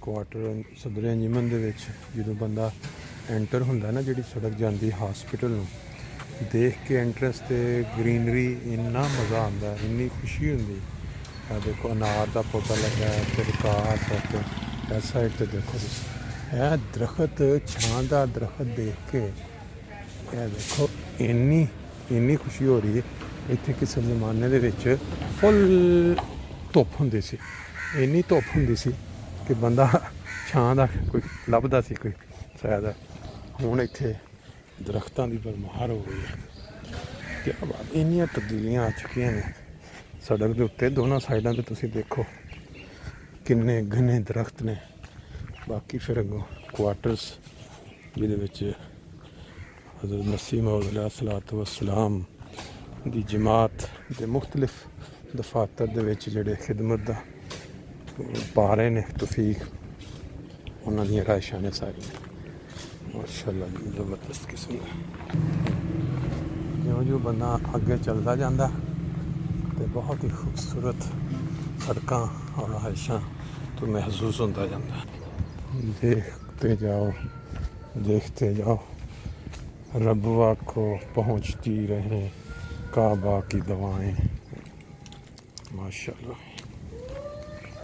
Quarter ਸਦਰ ਅੰਜਮਨ ਦੇ ਵਿੱਚ ਜਦੋਂ ਬੰਦਾ ਐਂਟਰ ਹੁੰਦਾ ਨਾ, ਜਿਹੜੀ ਸੜਕ ਜਾਂਦੀ ਹਸਪੀਟਲ ਨੂੰ, ਦੇਖ ਕੇ ਐਂਟਰੈਂਸ 'ਤੇ ਗਰੀਨਰੀ ਇੰਨਾ ਮਜ਼ਾ ਆਉਂਦਾ, ਇੰਨੀ ਖੁਸ਼ੀ ਹੁੰਦੀ। ਆ ਦੇਖੋ ਅਨਾਰ ਦਾ ਪੌਦਾ ਲੱਗਾ ਹੈ ਤੇ ਵਿਕਾਸ ਹੈ। ਇਸ ਸਾਈਡ 'ਤੇ ਦੇਖੋ ਤੁਸੀਂ ਇਹ ਦਰਖਤ, ਛਾਂ ਦਾ ਦਰਖਤ ਦੇਖ ਕੇ ਇਹ ਦੇਖੋ ਇੰਨੀ ਖੁਸ਼ੀ ਹੋ ਰਹੀ ਹੈ। ਇੱਥੇ ਕਿਸੇ ਜ਼ਮਾਨੇ ਦੇ ਵਿੱਚ ਫੁੱਲ ਧੁੱਪ ਹੁੰਦੀ ਸੀ, ਇੰਨੀ ਧੁੱਪ ਹੁੰਦੀ ਸੀ ਕਿ ਬੰਦਾ ਛਾਂ ਦਾ ਕੋਈ ਲੱਭਦਾ ਸੀ ਕੋਈ ਸ਼ਾਇਦ। ਹੁਣ ਇੱਥੇ ਦਰਖਤਾਂ ਦੀ ਭਰਮਾਰ ਹੋ ਗਈ ਹੈ। ਕਿਆ ਬਾਤ, ਇੰਨੀਆਂ ਤਬਦੀਲੀਆਂ ਆ ਚੁੱਕੀਆਂ ਨੇ ਸੜਕ ਦੇ ਉੱਤੇ। ਦੋਨਾਂ ਸਾਈਡਾਂ 'ਤੇ ਤੁਸੀਂ ਦੇਖੋ ਕਿੰਨੇ ਘਣੇ ਦਰਖਤ ਨੇ। ਬਾਕੀ ਫਿਰ ਅੱਗੋਂ ਕੁਆਟਰਸ ਜਿਹਦੇ ਵਿੱਚ ਹਜ਼ਰਤ ਮਸੀਹ ਮਊਦ अलैहिस्सलातु वस्सलाम ਦੀ ਜਮਾਤ ਦੇ ਮੁਖਤਲਿਫ ਦਫਾਤਰ ਦੇ ਵਿੱਚ ਜਿਹੜੇ ਖਿਦਮਤ ਦਾ ਪਾ ਰਹੇ ਨੇ ਤੌਫੀਕ, ਉਹਨਾਂ ਦੀਆਂ ਰਾਇਸ਼ਾਂ ਨੇ ਸਾਰੀਆਂ ਮਾਸ਼ਾਅੱਲਾ ਜ਼ਬਰਦਸਤ ਕਿਸਮ ਦਾ। ਜਿਉਂ ਬੰਦਾ ਅੱਗੇ ਚੱਲਦਾ ਜਾਂਦਾ ਤੇ ਬਹੁਤ ਹੀ ਖੂਬਸੂਰਤ ਸੜਕਾਂ और राइशां तो महसूस होता जाता। देखते जाओ रबवा को पहुँचती रहे काबा की दवाएं माशाअल्लाह।